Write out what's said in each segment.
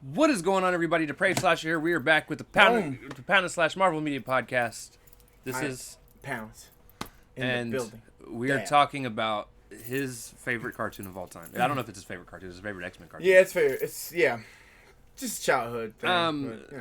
What is going on, everybody? Depraved Slasher here. We are back with the Pound / Marvel Media Podcast. This is Pounds in the building. We are talking about his favorite cartoon of all time. I don't know if it's his favorite cartoon. It's his favorite X-Men cartoon. Yeah, it's favorite. It's just childhood thing. But,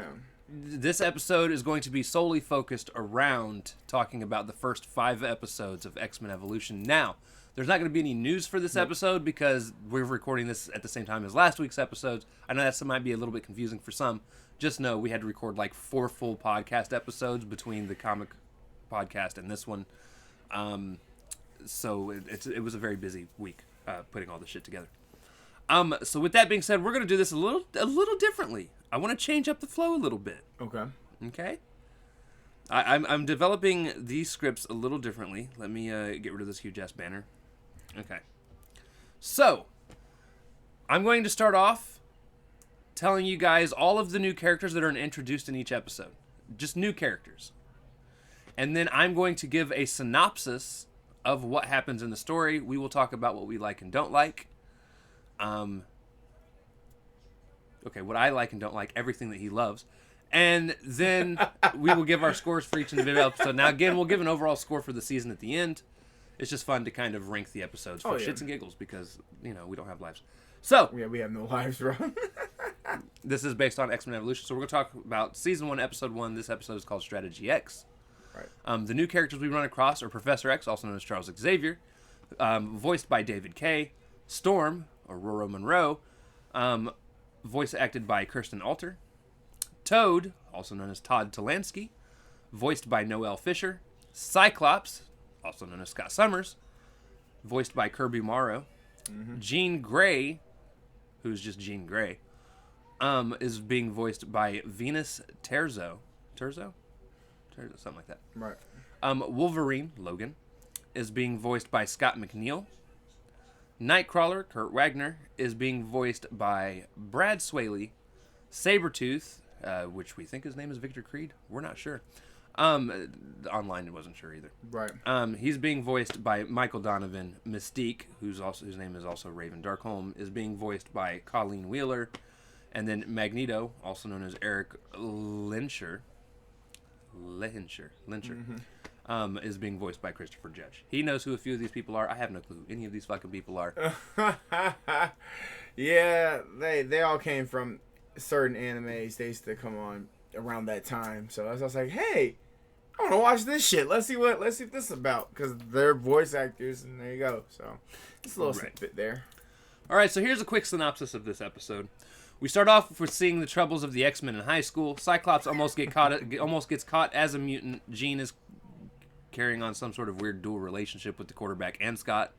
This episode is going to be solely focused around talking about the first 5 episodes of X-Men Evolution. Now, there's not going to be any news for this episode because we're recording this at the same time as last week's episodes. I know that might be a little bit confusing for some. Just know we had to record like 4 full podcast episodes between the comic podcast and this one. So it was a very busy week putting all this shit together. So with that being said, we're going to do this a little differently. I want to change up the flow a little bit. Okay. I'm developing these scripts a little differently. Let me get rid of this huge ass banner. Okay. So, I'm going to start off telling you guys all of the new characters that are introduced in each episode. Just new characters. And then I'm going to give a synopsis of what happens in the story. We will talk about what we like and don't like. Okay, what I like and don't like, everything that he loves. And then we will give our scores for each individual episode. Now, again, we'll give an overall score for the season at the end. It's just fun to kind of rank the episodes for shits and giggles because, we don't have lives. So, yeah, we have no lives, bro. This is based on X-Men Evolution. So we're going to talk about Season 1, Episode 1. This episode is called Strategy X. Right. The new characters we run across are Professor X, also known as Charles Xavier, voiced by David Kaye. Storm, Aurora Monroe, voice acted by Kirsten Alter. Toad, also known as Todd Talansky, voiced by Noel Fisher. Cyclops, also known as Scott Summers, voiced by Kirby Morrow. Mm-hmm. Jean Grey, who's just Jean Grey, is being voiced by Venus Terzo. Terzo? Something like that. Right. Wolverine, Logan, is being voiced by Scott McNeil. Nightcrawler, Kurt Wagner, is being voiced by Brad Swaley. Sabretooth, which we think his name is Victor Creed. We're not sure. Online it wasn't sure either. Right. He's being voiced by Michael Donovan. Mystique, whose name is also Raven Darkholm, is being voiced by Colleen Wheeler. And then Magneto, also known as Eric Lehnsher, mm-hmm. Is being voiced by Christopher Judge. He knows who a few of these people are. I have no clue who any of these fucking people are. Yeah, they all came from certain animes. They used to come on around that time. So I was like, hey, I want to watch this shit. Let's see what this is about. Because they're voice actors, and there you go. So it's a little snippet there. All right, so here's a quick synopsis of this episode. We start off with seeing the troubles of the X-Men in high school. Cyclops almost gets caught as a mutant. Jean is carrying on some sort of weird dual relationship with the quarterback and Scott.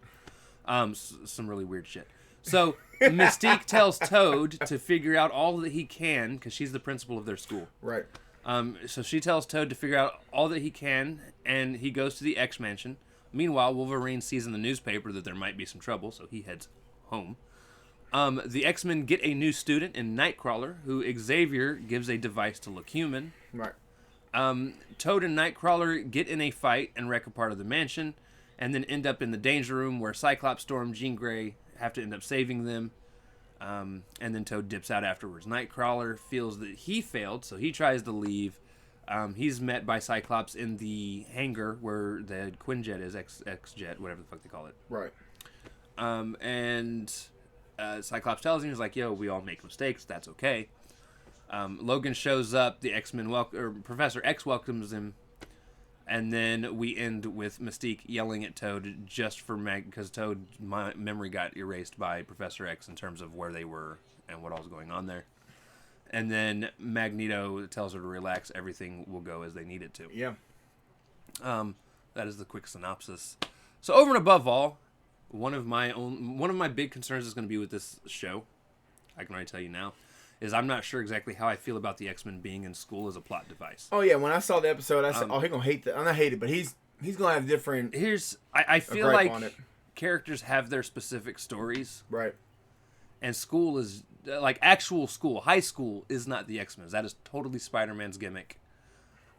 Some really weird shit. So Mystique tells Toad to figure out all that he can because she's the principal of their school. Right. So she tells Toad to figure out all that he can, and he goes to the X-Mansion. Meanwhile, Wolverine sees in the newspaper that there might be some trouble, so he heads home. The X-Men get a new student in Nightcrawler, who Xavier gives a device to look human. Right. Toad and Nightcrawler get in a fight and wreck a part of the mansion, and then end up in the danger room where Cyclops, Storm, Jean Grey have to end up saving them. And then Toad dips out afterwards. Nightcrawler feels that he failed, so he tries to leave. He's met by Cyclops in the hangar where the Quinjet is, X-Jet, whatever the fuck they call it. Right. And Cyclops tells him, he's like, yo, we all make mistakes, that's okay. Logan shows up, the X-Men Professor X welcomes him, and then we end with Mystique yelling at Toad just for because Toad's memory got erased by Professor X in terms of where they were and what all was going on there. And then Magneto tells her to relax, everything will go as they need it to. Yeah. That is the quick synopsis. So over and above all, one of my big concerns is going to be with this show, I can already tell you now, is I'm not sure exactly how I feel about the X-Men being in school as a plot device. Oh yeah, when I saw the episode, I said, "Oh, he's gonna hate that." I'm not hated, but he's gonna have different. I feel like characters have their specific stories, right? And school is like actual school. High school is not the X-Men. That is totally Spider-Man's gimmick.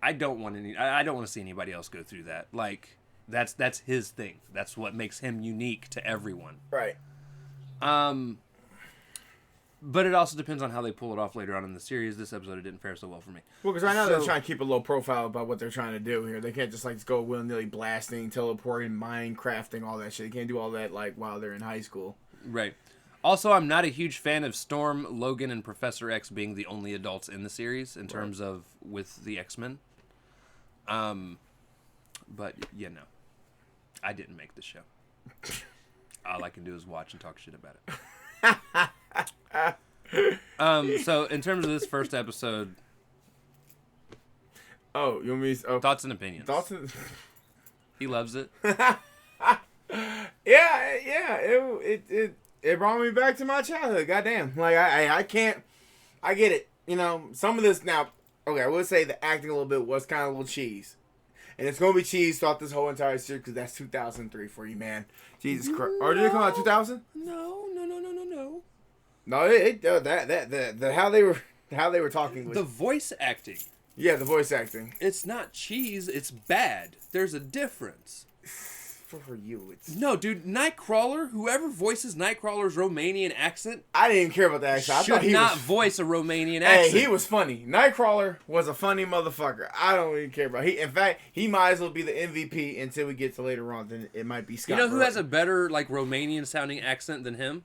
I don't want to see anybody else go through that. Like that's his thing. That's what makes him unique to everyone. Right. But it also depends on how they pull it off later on in the series. This episode, it didn't fare so well for me. Well, because right now they're trying to keep a low profile about what they're trying to do here. They can't just like go willy-nilly blasting, teleporting, Minecrafting, all that shit. They can't do all that like while they're in high school. Right. Also, I'm not a huge fan of Storm, Logan, and Professor X being the only adults in the series in terms of with the X-Men. But, you know, I didn't make the show. All I can do is watch and talk shit about it. So, in terms of this first episode... Oh, you want me to... Thoughts and opinions. Thoughts and... He loves it. It brought me back to my childhood. Goddamn. Like, I can't... I get it. You know, some of this... Now, okay, I would say the acting a little bit was kind of a little cheese. And it's going to be cheese throughout this whole entire series because that's 2003 for you, man. Jesus Christ. Or did it come out 2000? No. No, how they were talking was... The voice acting. Yeah, the voice acting. It's not cheese, it's bad. There's a difference. For you, it's... No, dude, Nightcrawler, whoever voices Nightcrawler's Romanian accent... I didn't even care about the accent. I thought he not was... voice a Romanian accent. Hey, he was funny. Nightcrawler was a funny motherfucker. I don't even care about... In fact, he might as well be the MVP until we get to later on. Then it might be Scott. You know who has a better, like, Romanian-sounding accent than him?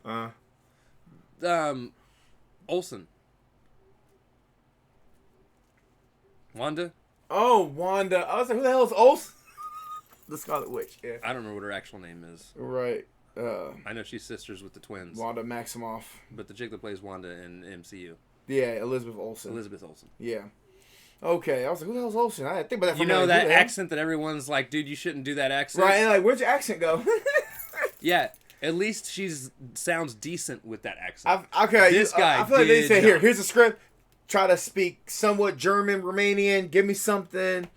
Olsen. Wanda? Oh, Wanda. I was like, who the hell is Olsen? The Scarlet Witch, yeah. I don't remember what her actual name is. Right. I know she's sisters with the twins. Wanda Maximoff. But the chick that plays Wanda in MCU. Yeah, Elizabeth Olsen. Yeah. Okay, I was like, who the hell's Olsen? I think about that. You know that accent that everyone's like, dude, you shouldn't do that accent? Right, and like, where'd your accent go? Yeah, at least sounds decent with that accent. I feel like they say, here's a script. Try to speak somewhat German, Romanian. Give me something.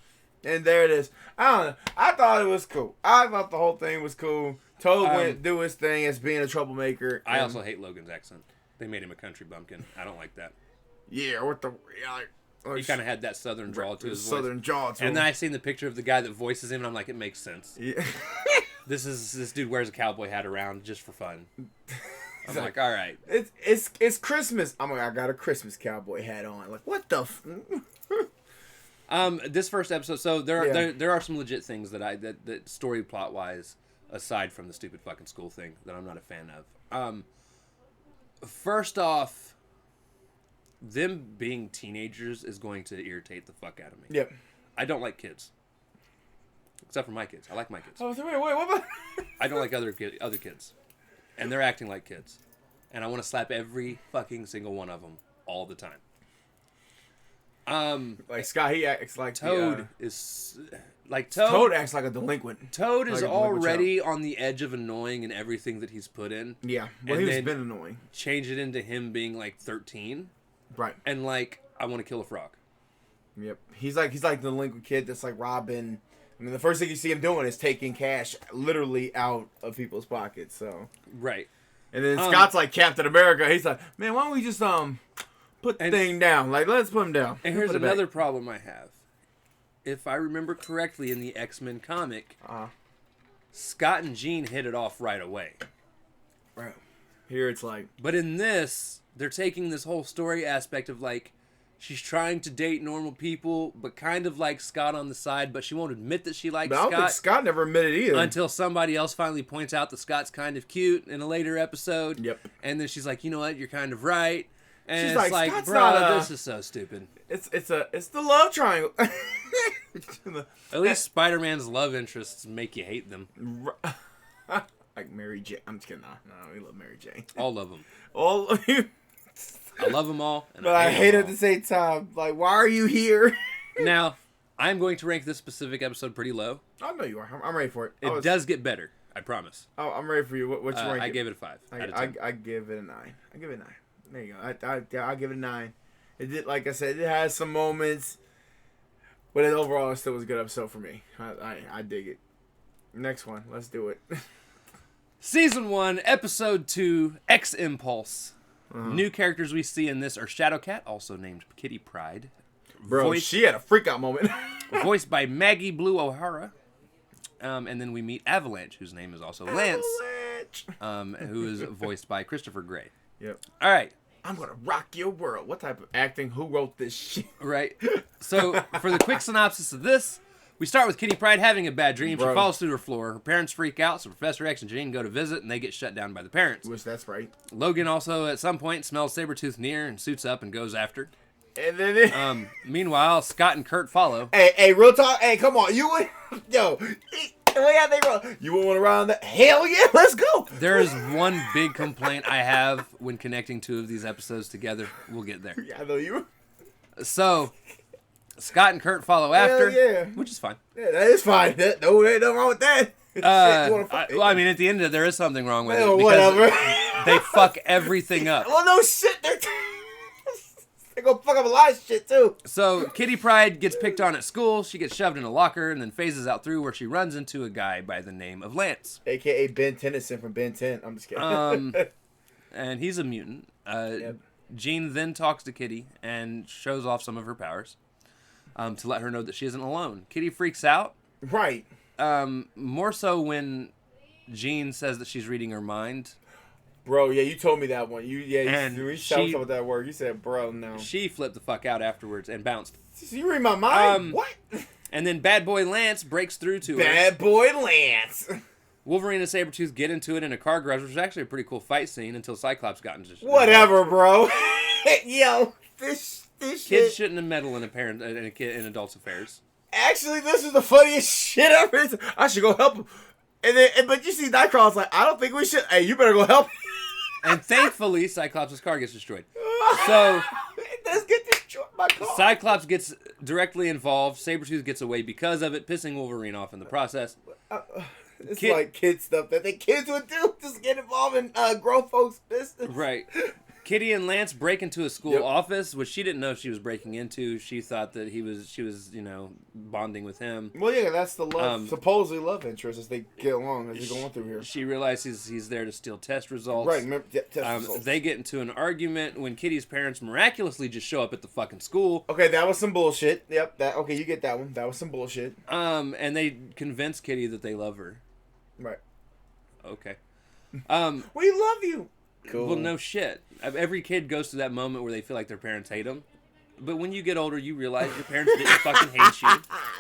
And there it is. I don't know. I thought it was cool. I thought the whole thing was cool. Toad went do his thing as being a troublemaker. I also hate Logan's accent. They made him a country bumpkin. I don't like that. Yeah, what the... He kind of had that southern drawl to his voice. Southern drawl to him. And then I seen the picture of the guy that voices him, and I'm like, it makes sense. Yeah. This dude wears a cowboy hat around just for fun. I'm like, all right. It's Christmas. I got a Christmas cowboy hat on. Like, what the... This first episode, so there are some legit things that story plot wise, aside from the stupid fucking school thing, that I'm not a fan of. First off, them being teenagers is going to irritate the fuck out of me. Yep. I don't like kids, except for my kids. I like my kids. Oh, wait, what? I don't like other kids, and they're acting like kids, and I want to slap every fucking single one of them all the time. Like Scott, he acts like Toad Toad acts like a delinquent. Toad is already on the edge of annoying in everything that he's put in. Yeah, well, he's been annoying. Change it into him being like 13, right? And like, I want to kill a frog. Yep, he's like the delinquent kid that's like robbing. I mean, the first thing you see him doing is taking cash literally out of people's pockets. So right, and then Scott's like Captain America. He's like, man, why don't we just put the thing down? Like, let's put him down. And here's another problem I have. If I remember correctly, in the X-Men comic, Scott and Jean hit it off right away. Right. Here it's like... But in this, they're taking this whole story aspect of, like, she's trying to date normal people, but kind of like Scott on the side, but she won't admit that she likes Scott. I don't think Scott never admitted either. Until somebody else finally points out that Scott's kind of cute in a later episode. Yep. And then she's like, you know what, you're kind of right. And she's it's like, bro, not, this is so stupid. It's the love triangle. At least Spider-Man's love interests make you hate them. Like Mary Jane. I'm just kidding. No, we love Mary Jane. All of them. All of you. I love them all. But I hate it at the same time. Like, why are you here? Now, I'm going to rank this specific episode pretty low. I know you are. I'm ready for it. It does get better. I promise. Oh, I'm ready for you. What's your rank? I gave it a 5. I give it a 9. I give it a 9. There you go. I'll give it a 9. It did, like I said, it has some moments, but overall, it still was a good episode for me. I dig it. Next one, let's do it. Season 1, Episode 2, X Impulse. New characters we see in this are Shadowcat, also named Kitty Pryde. Bro, she had a freak out moment. Voiced by Maggie Blue O'Hara. And then we meet Avalanche, whose name is also Lance. Who is voiced by Christopher Gray. Yep. All right. I'm gonna rock your world. What type of acting? Who wrote this shit? Right. So, for the quick synopsis of this, we start with Kitty Pryde having a bad dream. Bro. She falls through her floor. Her parents freak out, so Professor X and Jean go to visit, and they get shut down by the parents. Which that's right. Logan also, at some point, smells Sabretooth near and suits up and goes after. And then Meanwhile, Scott and Kurt follow. Hey, real talk. Hey, come on. You would, yo. You would want to ride that? Hell yeah, let's go. There is one big complaint I have when connecting two of these episodes together. We'll get there. Yeah, I know you. So, Scott and Kurt follow after, yeah. which is fine. Yeah, that is fine. No, there ain't nothing wrong with that. I mean, at the end of it, there is something wrong with it. Whatever. They fuck everything up. Well, no shit. They're gonna fuck up a lot of shit, too. So, Kitty Pryde gets picked on at school. She gets shoved in a locker and then phases out through where she runs into a guy by the name of Lance. A.K.A. Ben Tennyson from Ben 10. I'm just kidding. And he's a mutant. Yep. Jean then talks to Kitty and shows off some of her powers to let her know that she isn't alone. Kitty freaks out. Right. More so when Jean says that she's reading her mind. Bro, yeah, you told me that one. You talked about that word. You said, bro, no. She flipped the fuck out afterwards and bounced. So you read my mind? What? And then Bad Boy Lance breaks through to her. Bad Boy Lance. Wolverine and Sabretooth get into it in a car garage, which is actually a pretty cool fight scene until Cyclops got into whatever, bro. Yo, this kids shit. shouldn't have meddled in adults' affairs. Actually, this is the funniest shit ever. I should go help him. But you see, Nightcrawler's like, I don't think we should. Hey, you better go help him. And thankfully, Cyclops' car gets destroyed. So, it does get destroyed, my car. Cyclops gets directly involved. Sabretooth gets away because of it, pissing Wolverine off in the process. It's like kid stuff that the kids would do. Just get involved in grown folks' business. Right. Kitty and Lance break into a school office, which she didn't know she was breaking into. She thought that she was, bonding with him. Well, yeah, that's the supposedly love interest as they get along, as they're going through here. She realizes he's there to steal test results. Right, test results. They get into an argument when Kitty's parents miraculously just show up at the fucking school. Okay, that was some bullshit. Yep, okay, you get that one. That was some bullshit. And they convince Kitty that they love her. Right. Okay. We love you. Cool. Well, no shit. Every kid goes through that moment where they feel like their parents hate them. But when you get older, you realize your parents didn't fucking hate you.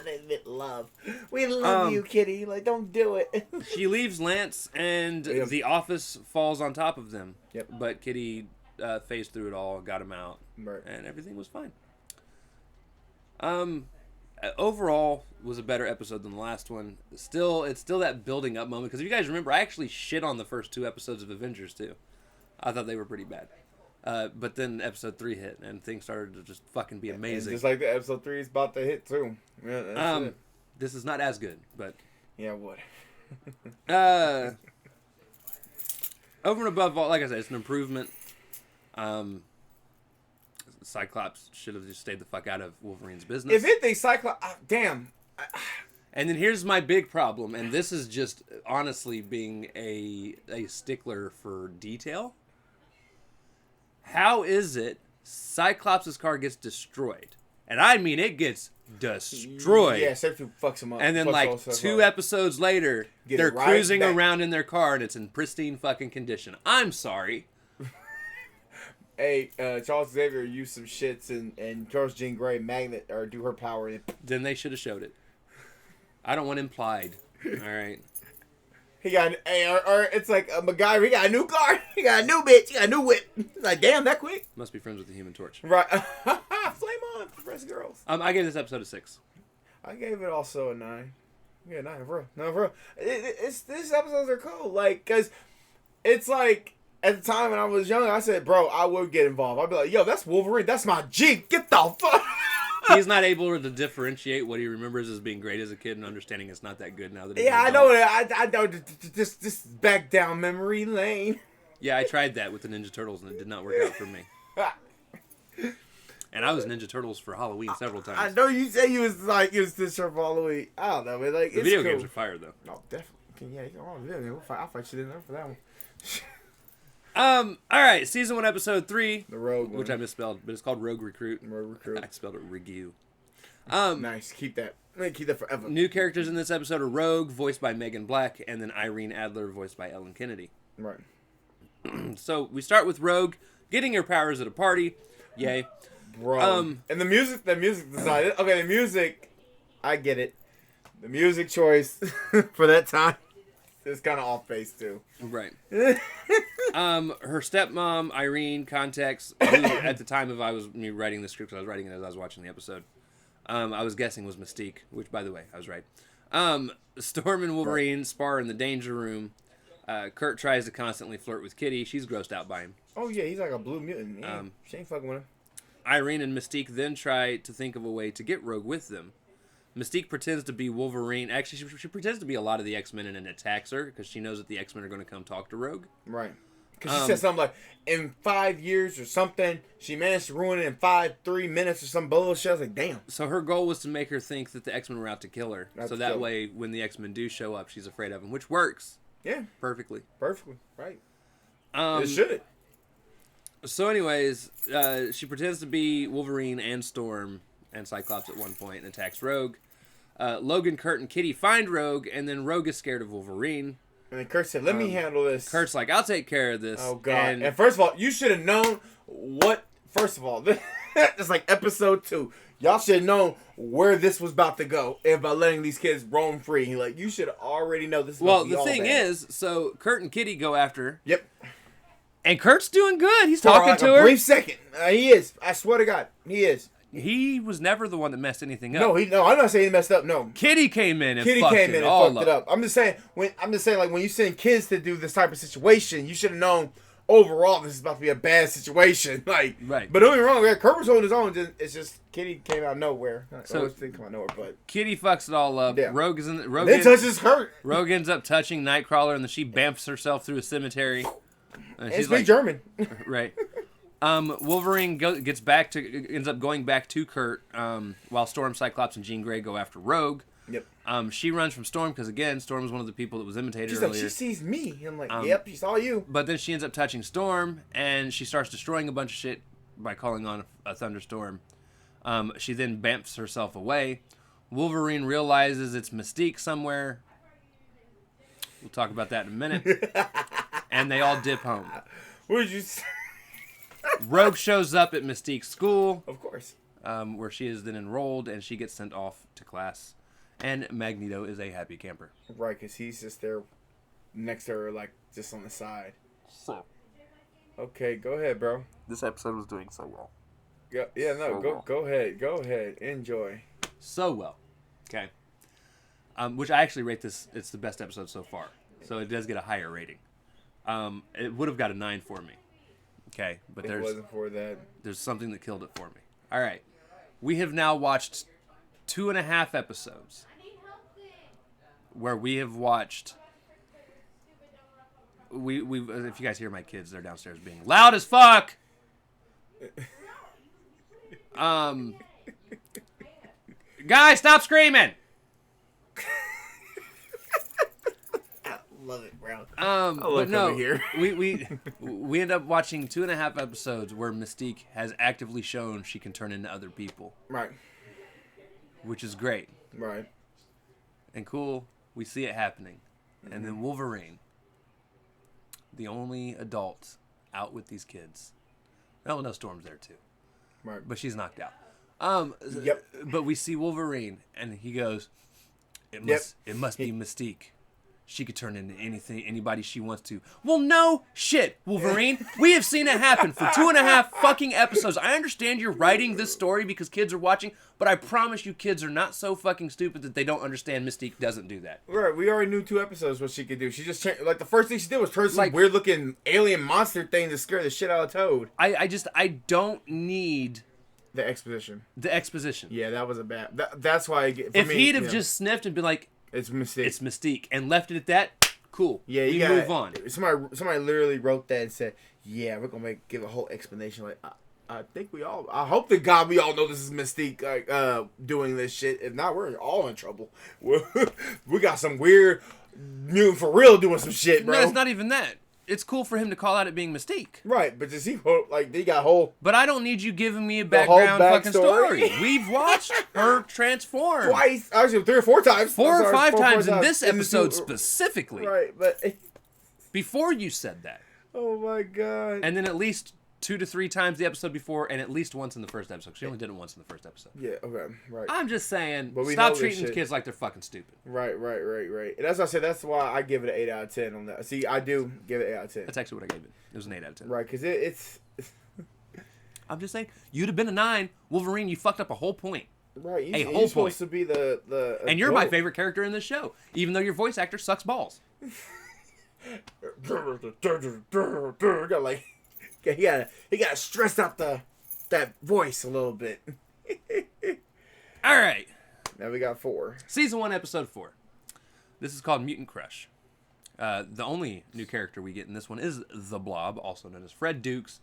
They admit love. We love you, Kitty. Like, don't do it. She leaves Lance, and the office falls on top of them. Yep. But Kitty phased through it all, got him out, right. And everything was fine. Overall, was a better episode than the last one. It's still that building up moment. Because if you guys remember, I actually shit on the first two episodes of Avengers, too. I thought they were pretty bad. But then episode 3 hit, and things started to just fucking be amazing. And just like the episode 3 is about to hit, too. Yeah, that's it. This is not as good, but... Yeah, what? Over and above all, like I said, it's an improvement. Cyclops should have just stayed the fuck out of Wolverine's business. If it thinks Cyclops... damn. And then here's my big problem, and this is just honestly being a stickler for detail. How is it Cyclops' car gets destroyed? And I mean it gets destroyed. Yeah, Sabretooth fucks him up. And then like 2 episodes later, they're cruising around in their car and it's in pristine fucking condition. I'm sorry. Hey, Charles Xavier used some shits and Charles Jean Grey magnet or do her power. Then they should have showed it. I don't want implied. All right. He got or it's like MacGyver. He got a new car. He got a new bitch. He got a new whip. It's like, damn, that quick. Must be friends with the Human Torch. Right. Flame on, fresh girls. I gave this episode a 6. I gave it also a 9. Yeah, 9 for real. No, for real. These episodes are cool. Like, cause it's like at the time when I was young, I said, bro, I would get involved. I'd be like, yo, that's Wolverine. That's my G. Get the fuck. He's not able to differentiate what he remembers as being great as a kid and understanding it's not that good now that he's I know that. I know just back down memory lane. Yeah, I tried that with the Ninja Turtles and it did not work out for me. And I was Ninja Turtles for Halloween several times. I know you say you was this for Halloween. I don't know, man. Like, the video games are fire though. No, definitely. Yeah, come on, video game. I'll fight you in there for that one. All right, season 1, episode 3, the Rogue which one. I misspelled, but it's called Rogue Recruit. Rogue Recruit. I spelled it Regu. Nice, keep that. Keep that forever. New characters in this episode are Rogue, voiced by Megan Black, and then Irene Adler, voiced by Ellen Kennedy. Right. So we start with Rogue. Getting your powers at a party. Yay. Bro. And the music design. Okay, the music, I get it. The music choice for that time is kind of off base too. Right. Her stepmom, Irene, context, who at the time of me writing the script, I was writing it as I was watching the episode. I was guessing was Mystique, which, by the way, I was right. Storm and Wolverine spar in the danger room. Kurt tries to constantly flirt with Kitty. She's grossed out by him. Oh, yeah, he's like a blue mutant. Yeah, she ain't fucking with him. Irene and Mystique then try to think of a way to get Rogue with them. Mystique pretends to be Wolverine. Actually, she pretends to be a lot of the X-Men and attacks her because she knows that the X-Men are going to come talk to Rogue. Right. Because she said something like, in 5 years or something, she managed to ruin it in 3 minutes or some bullshit. I was like, damn. So her goal was to make her think that the X-Men were out to kill her. So that way, when the X-Men do show up, she's afraid of them, which works. Yeah. Perfectly. Right. It should. So anyways, she pretends to be Wolverine and Storm and Cyclops at one point and attacks Rogue. Logan, Kurt, and Kitty find Rogue, and then Rogue is scared of Wolverine. And then Kurt said, let me handle this. Kurt's like, I'll take care of this. Oh, God. And first of all, you should have known what... First of all, it's like episode 2. Y'all should have known where this was about to go and by letting these kids roam free. Like, you should already know this is Well, the thing is, so Kurt and Kitty go after her. Yep. And Kurt's doing good. He's talking to her. A brief second. He is. I swear to God. He is. He was never the one that messed anything up. No, I'm not saying he messed up. No, Kitty came in and fucked it up. I'm just saying like when you send kids to do this type of situation, you should have known overall this is about to be a bad situation. Like, right. But don't get me wrong, Kurt was on his own. It's just Kitty came out of nowhere. So didn't come out of nowhere, but Kitty fucks it all up. Yeah. Rogue touches Kurt. Rogue ends up touching Nightcrawler, and then she bamfs herself through a cemetery. And she's like German. Right. Wolverine ends up going back to Kurt, while Storm, Cyclops, and Jean Grey go after Rogue. Yep. She runs from Storm because, again, Storm was one of the people that was imitated She's earlier. Like, she sees me. I'm like, yep, she saw you. But then she ends up touching Storm, and she starts destroying a bunch of shit by calling on a thunderstorm. She then bamfs herself away. Wolverine realizes it's Mystique somewhere. We'll talk about that in a minute. And they all dip home. What did you say? Rogue shows up at Mystique's school. Of course. Where she is then enrolled, and she gets sent off to class. And Magneto is a happy camper. Right, because he's just there next to her, like, just on the side. So. Okay, go ahead, bro. This episode was doing so well. Go ahead. Enjoy. So well. Okay. Which I actually rate this, it's the best episode so far. So it does get a higher rating. It would have got a 9 for me. Okay, but it wasn't for that. There's something that killed it for me. All right. We have now watched 2.5 episodes where we have watched... We if you guys hear my kids, they're downstairs being loud as fuck. Guys, stop screaming. Love it, bro. But no, we end up watching 2.5 episodes where Mystique has actively shown she can turn into other people. Right. Which is great. Right. And cool. We see it happening. Mm-hmm. And then Wolverine, the only adult out with these kids. No, Storm's there too. Right. But she's knocked out. Yep. But we see Wolverine, and he goes, It must be Mystique. She could turn into anybody she wants to. Well, no shit, Wolverine. We have seen it happen for 2.5 fucking episodes. I understand you're writing this story because kids are watching, but I promise you kids are not so fucking stupid that they don't understand Mystique doesn't do that. Right, we already knew 2 episodes what she could do. She just the first thing she did was turn some weird looking alien monster thing to scare the shit out of Toad. I don't need... The exposition. Yeah, that was a bad... That's why... If he'd have just sniffed and been like... It's Mystique. And left it at that, cool. Yeah, you move on. Somebody literally wrote that and said, yeah, we're going to give a whole explanation. Like, I think I hope to God we all know this is Mystique doing this shit. If not, we're all in trouble. We got some weird mutant for real doing some shit, bro. No, it's not even that. It's cool for him to call out it being Mystique. Right, but does he they got whole... But I don't need you giving me a background fucking story. We've watched her transform. Twice. Actually, 3 or 4 times. 4 or 5 times in this episode specifically. Right, but... Before you said that. Oh my God. And then at least 2 to 3 times the episode before, and at least once in the first episode. She only did it once in the first episode. Yeah, okay, right. I'm just saying, But stop treating kids like they're fucking stupid. Right. And that's why I said that's why I give it an 8 out of 10 on that. See, I do give it 8 out of 10. That's actually what I gave it. It was an 8 out of 10. Right, because it's... I'm just saying, you'd have been a 9. Wolverine, you fucked up a whole point. Right, you're supposed to be the and you're my favorite character in this show, even though your voice actor sucks balls. Got like... He got stressed out that voice a little bit. All right. Now we got 4. Season 1, episode 4. This is called Mutant Crush. The only new character we get in this one is the Blob, also known as Fred Dukes,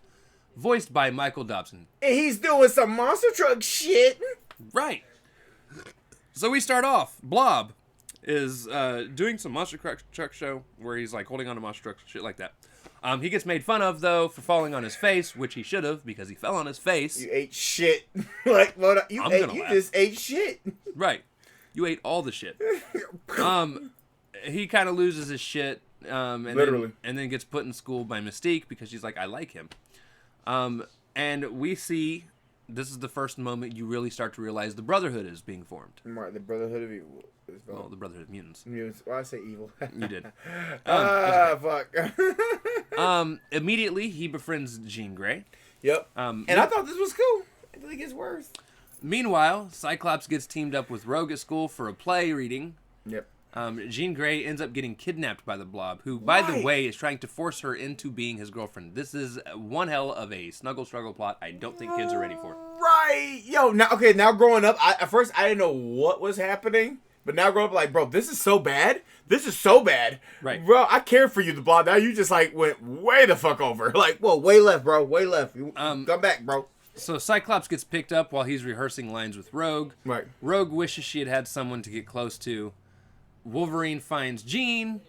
voiced by Michael Dobson. And he's doing some monster truck shit. Right. So we start off. Blob is doing some monster truck show where he's like holding on to monster trucks, shit like that. He gets made fun of, though, for falling on his face, which he should have, because he fell on his face. You ate shit. You just ate shit. Right. You ate all the shit. He kind of loses his shit. Literally. And then gets put in school by Mystique, because she's like, I like him. And we see, this is the first moment you really start to realize the Brotherhood is being formed. Right, the Brotherhood of Evil. Well, the Brotherhood of Mutants. Why I say evil? You did. Fuck. Immediately, he befriends Jean Grey. Yep. And I thought this was cool. I think it gets worse. Meanwhile, Cyclops gets teamed up with Rogue at school for a play reading. Yep. Jean Grey ends up getting kidnapped by the Blob, who, by the way, is trying to force her into being his girlfriend. This is one hell of a snuggle struggle plot I don't think kids are ready for. Right. Yo, now growing up, at first I didn't know what was happening. But now growing up, like, bro, this is so bad. This is so bad. Right. Bro, I care for you, the Blob. Now you just, like, went way the fuck over. Like, whoa, way left, bro. Way left. Come back, bro. So Cyclops gets picked up while he's rehearsing lines with Rogue. Right. Rogue wishes she had someone to get close to. Wolverine finds Jean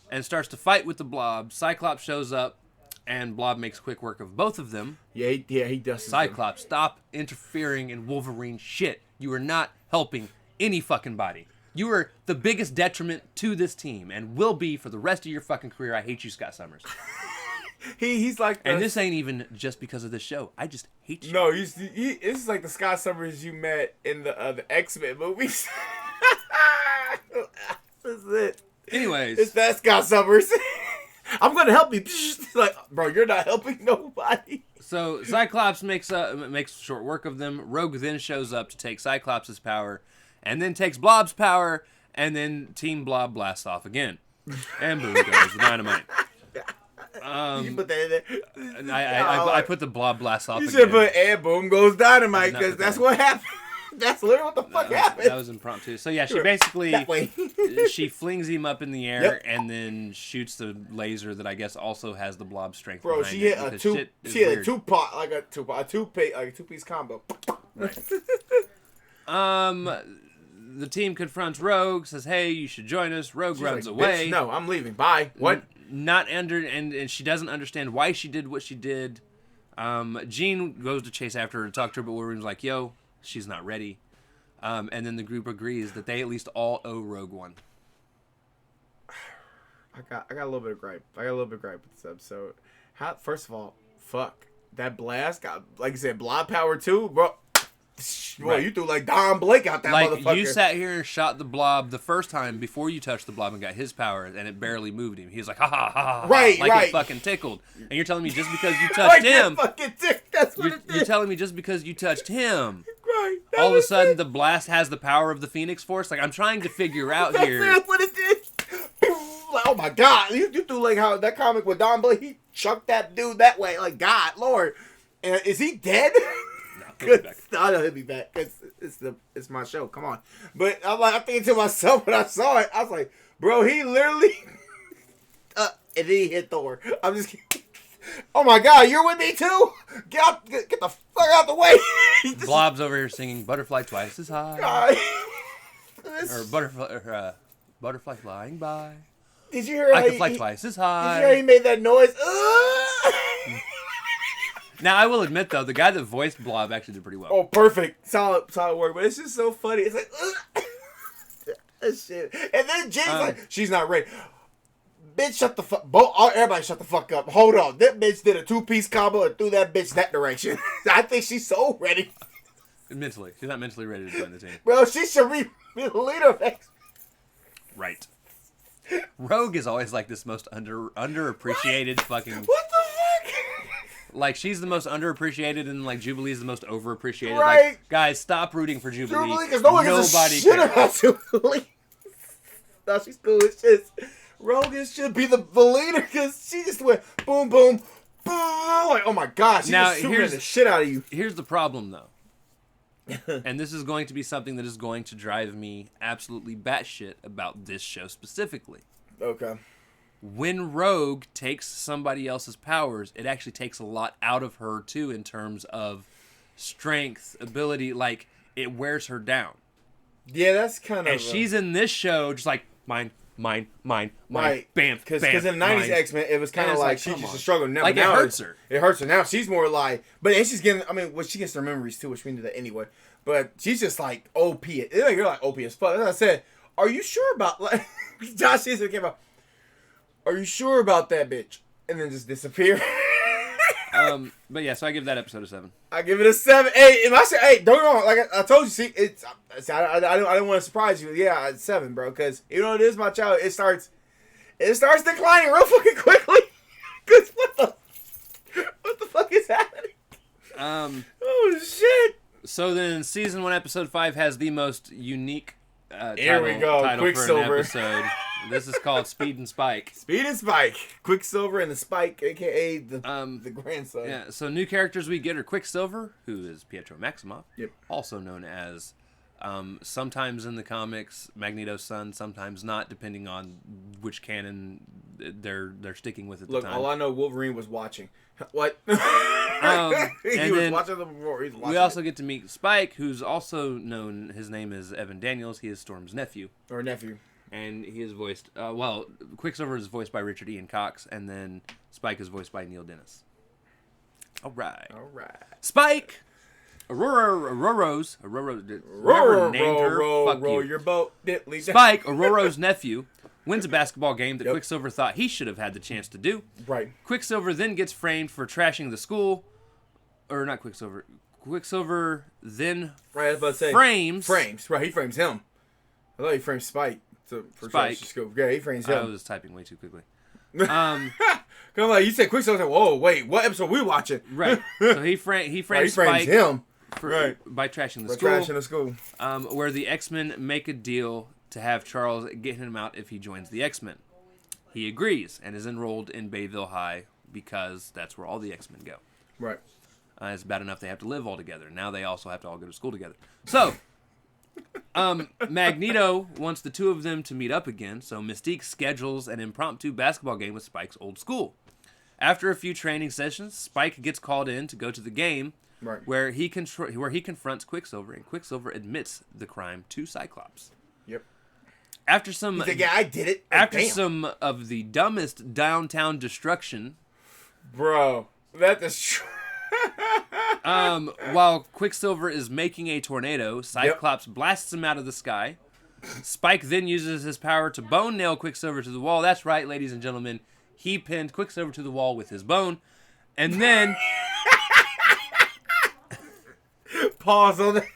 and starts to fight with the Blob. Cyclops shows up, and Blob makes quick work of both of them. Yeah, he does. Cyclops, stop interfering in Wolverine's shit. You are not helping any fucking body. You are the biggest detriment to this team and will be for the rest of your fucking career. I hate you, Scott Summers. He's like... And this ain't even just because of this show. I just hate you. No, this is like the Scott Summers you met in the XMen movies. This is it. Anyways. It's that Scott Summers. I'm going to help you. Like, bro, you're not helping nobody. So Cyclops makes short work of them. Rogue then shows up to take Cyclops' power, and then takes Blob's power, and then Team Blob blasts off again. And boom goes the dynamite. You put that in there. I put the Blob blast off You again. should put and boom goes dynamite, because that's what happened. That's literally what the fuck happened. That was impromptu. So yeah, she basically she flings him up in the air and then shoots the laser that I guess also has the Blob strength. Bro, she hit a two-piece combo. Right. The team confronts Rogue, says, "Hey, you should join us." Rogue runs away. No, I'm leaving. Bye. What? And she doesn't understand why she did what she did. Jean goes to chase after her to talk to her, but Wolverine's like, "Yo, she's not ready." And then the group agrees that they at least all owe Rogue one. I got a little bit of gripe. With this episode. First of all, fuck that blast got, like you said, Blob power too, bro. Bro, right. You threw like Don Blake out that motherfucker. You sat here and shot the Blob the first time before you touched the Blob and got his power, and it barely moved him. He was like, ha ha ha ha, right, like right. It fucking tickled. And you're telling me just because you touched him, you're telling me just because you touched him, right? All of a sudden the blast has the power of the Phoenix Force. Like I'm trying to figure out here. That's what it did. Like, oh my God, you threw like how that comic with Don Blake, he chucked that dude that way. Like God, Lord, and is he dead? Good. I know he'll be back. It's my show. Come on. But I'm thinking to myself when I saw it, I was like, bro, he literally and then he hit Thor. I'm just kidding. Oh my God, you're with me too? Get the fuck out the way. Blob's over here singing Butterfly Twice as High. Or Butterfly Flying By. Did you hear I can fly twice as high. Did you hear he made that noise? Now, I will admit, though, the guy that voiced Blob actually did pretty well. Oh, perfect. Solid work. But it's just so funny. It's like, that shit. And then Jane's like, she's not ready. Bitch, shut the fuck. Everybody, shut the fuck up. Hold on. That bitch did a 2-piece combo and threw that bitch that direction. I think she's so ready. Mentally, she's not mentally ready to join the team. Bro, she should be the leader of X. Right. Rogue is always like this most underappreciated fucking. What the fuck? Like, she's the most underappreciated, and like Jubilee's the most overappreciated. Right. Like, guys, stop rooting for Jubilee. Because no one gives a shit about Jubilee. No, she's cool. It's just Rogan should be the leader because she just went boom, boom, boom. Like, oh my gosh, she's just shooting the shit out of you. Here's the problem, though. And this is going to be something that is going to drive me absolutely batshit about this show specifically. Okay. When Rogue takes somebody else's powers, it actually takes a lot out of her, too, in terms of strength, ability. Like, it wears her down. Yeah, that's kind of... And she's in this show just like, mine, right. Bam, Because in the 90s X-Men, it was kind of like she just struggled. Now, like, now it hurts her. It hurts her. Now she's more like... But and she's getting... I mean, well, she gets her memories, too, which we knew that anyway. But she's just like OP. You're like OP as fuck. As I said, are you sure about... Like, Josh Eason came out... Are you sure about that bitch? And then just disappear. But yeah, so I give that episode a 7. I give it a 7. Hey, if I say, hey, don't get me wrong. Like I told you, see, it's I don't want to surprise you. Yeah, it's 7, bro. Because you know it is my child. It starts declining real fucking quickly. Cause what the fuck is happening? Oh shit. So then, season 1, episode 5 has the most unique Here we go. title Quicksilver. for an episode. This is called Speed and Spike. Speed and Spike. Quicksilver and the Spike, a.k.a. the grandson. Yeah, so new characters we get are Quicksilver, who is Pietro Maximoff. Yep. Also known as, sometimes in the comics, Magneto's son, sometimes not, depending on which canon they're sticking with at the time. Look, all I know, Wolverine was watching. What? He was watching them before. He's watching. We also get to meet Spike, who's also known, his name is Evan Daniels. He is Storm's nephew. Or nephew. And he is voiced, Quicksilver is voiced by Richard Ian Cox, and then Spike is voiced by Neil Dennis. All right. Spike! Aurora's your boat. Spike, Aurora's nephew, wins a basketball game that Quicksilver thought he should have had the chance to do. Right. Quicksilver then gets framed for trashing the school. Or not Quicksilver. Quicksilver then frames. Right, he frames him. I thought he framed Spike. Spike. Yeah, he frames him. I was typing way too quickly. Cause like you said, Quicksilver. Like, whoa, wait, what episode we watching? Right. So he frames Spike him by trashing the school. Where the X-Men make a deal to have Charles get him out if he joins the X-Men. He agrees and is enrolled in Bayville High because that's where all the X-Men go. Right. It's bad enough they have to live all together. Now they also have to all go to school together. So. Magneto wants the two of them to meet up again, so Mystique schedules an impromptu basketball game with Spike's old school. After a few training sessions, Spike gets called in to go to the game, where he confronts Quicksilver, and Quicksilver admits the crime to Cyclops. Yep. After some, he's like, yeah, I did it. After some of the dumbest downtown destruction, bro, that is. While Quicksilver is making a tornado, Cyclops blasts him out of the sky. Spike then uses his power to bone nail Quicksilver to the wall. That's right, ladies and gentlemen. He pinned Quicksilver to the wall with his bone. And then... Pause on that.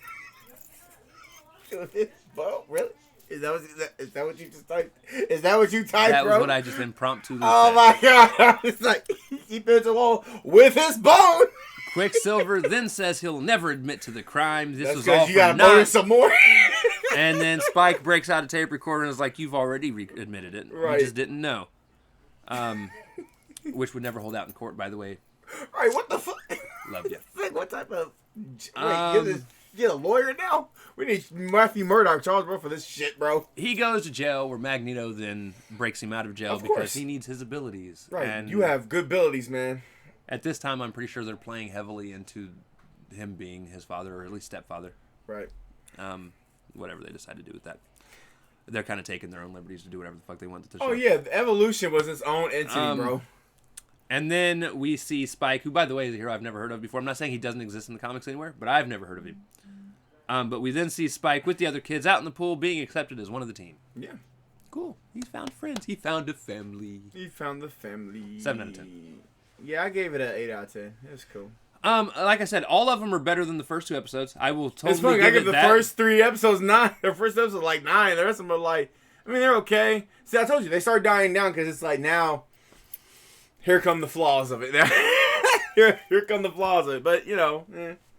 Bone? Really? Is that what you just typed? Is that what you typed, That bro? was what I just impromptu said. My God. I was like, he pinned the wall with his bone. Quicksilver then says he'll never admit to the crime. This was all because you gotta murder some more. And then Spike breaks out a tape recorder and is like, "You've already admitted it. Right. You just didn't know." Which would never hold out in court, by the way. Right? What the fuck? Love you. What type of? Get a lawyer now? We need Matthew Murdock, Charles, bro, for this shit, bro. He goes to jail, where Magneto then breaks him out of jail because he needs his abilities. Right. And you have good abilities, man. At this time, I'm pretty sure they're playing heavily into him being his father, or at least stepfather. Right. Whatever they decide to do with that. They're kind of taking their own liberties to do whatever the fuck they want with the show. Oh, yeah. The Evolution was its own entity, bro. And then we see Spike, who, by the way, is a hero I've never heard of before. I'm not saying he doesn't exist in the comics anywhere, but I've never heard of him. But we then see Spike with the other kids out in the pool being accepted as one of the team. Yeah. Cool. He found friends. He found a family. He found the family. 7 out of 10. Yeah, I gave it an 8 out of 10. It was cool. Like I said, all of them are better than the first 2 episodes. I will totally it's funny. give I give it the that. first 3 episodes 9. The first episode like 9. The rest of them are like, I mean, they're okay. See, I told you they start dying down because it's like now. Here come the flaws of it. here come the flaws of it. But you know.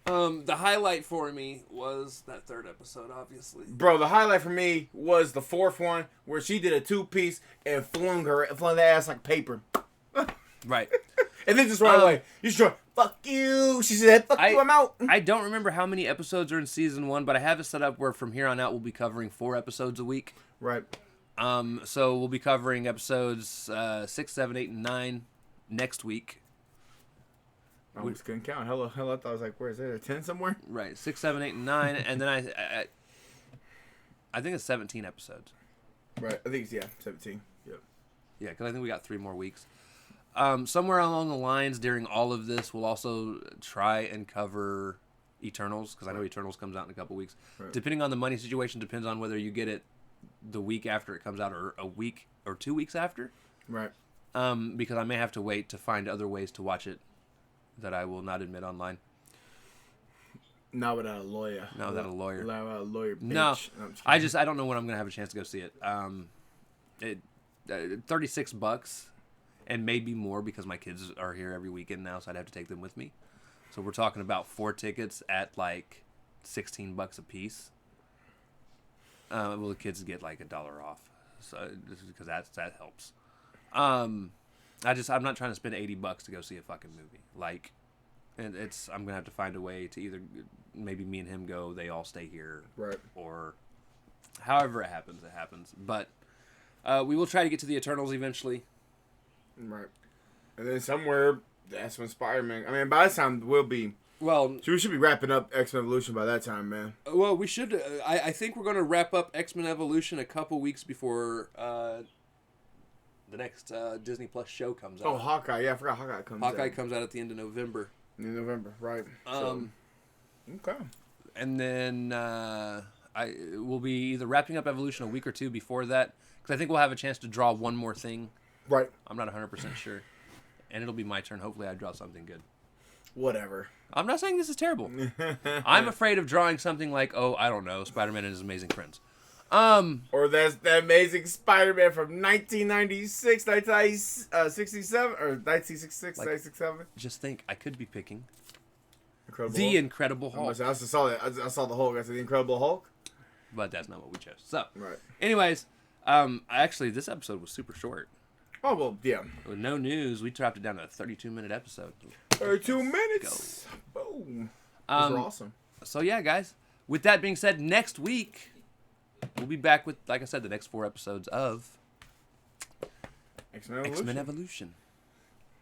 The highlight for me was that 3rd episode, obviously. Bro, the highlight for me was the 4th one where she did a 2-piece and flung the ass like paper. Right. And then just right away, you just fuck you. She said, fuck you, I'm out. I don't remember how many episodes are in season 1, but I have it set up where from here on out we'll be covering 4 episodes a week. Right. So we'll be covering episodes 6, 7, 8, and 9 next week. I almost couldn't count. Hell, I thought I was like, where is there a 10 somewhere? Right, 6, 7, 8, and 9, and then I think it's 17 episodes. Right, I think it's 17. Yep. Yeah, because I think we got 3 more weeks. Somewhere along the lines during all of this, we'll also try and cover Eternals, because I know Eternals comes out in a couple weeks. Right. Depending on the money situation, depends on whether you get it the week after it comes out or a week or 2 weeks after. Right. Because I may have to wait to find other ways to watch it that I will not admit online. Not without a lawyer. Not without a lawyer. Not without a lawyer, bitch. No, I don't know when I'm going to have a chance to go see it. $36 and maybe more because my kids are here every weekend now, so I'd have to take them with me. So we're talking about 4 tickets at like $16 a piece. Well, the kids get like $1 off, so because that helps. I'm not trying to spend $80 to go see a fucking movie. Like, and I'm gonna have to find a way to either maybe me and him go, they all stay here, right? Or however it happens, it happens. But we will try to get to the Eternals eventually. Right. And then somewhere, that's when Spider-Man... I mean, by this time, we'll be... Well... So we should be wrapping up X-Men Evolution by that time, man. Well, we should... I think we're going to wrap up X-Men Evolution a couple weeks before the next Disney Plus show comes out. Oh, Hawkeye. Yeah, I forgot Hawkeye comes out. Hawkeye comes out at the end of November. In November, right. Okay. And then we'll be either wrapping up Evolution a week or 2 before that, because I think we'll have a chance to draw one more thing. Right. I'm not 100% sure. And it'll be my turn. Hopefully I draw something good. Whatever. I'm not saying this is terrible. I'm afraid of drawing something like, I don't know, Spider-Man and His Amazing Friends. Or that's that Amazing Spider-Man from 1996, 1967, or 1966, 1967. Just think, I could be picking Incredible Hulk. I saw that. I saw the Hulk. I said the Incredible Hulk. But that's not what we chose. So, right. Anyways, actually, this episode was super short. Oh, well, yeah. With no news, we dropped it down to a 32-minute episode. 32 minutes. Go. Boom. Those were awesome. So, yeah, guys. With that being said, next week, we'll be back with, like I said, the next 4 episodes of X-Men Evolution.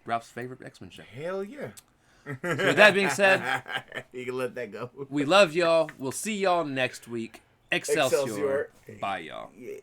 Ralph's favorite X-Men show. Hell yeah. So with that being said, you can let that go. We love y'all. We'll see y'all next week. Excelsior. Bye, y'all. Yeah.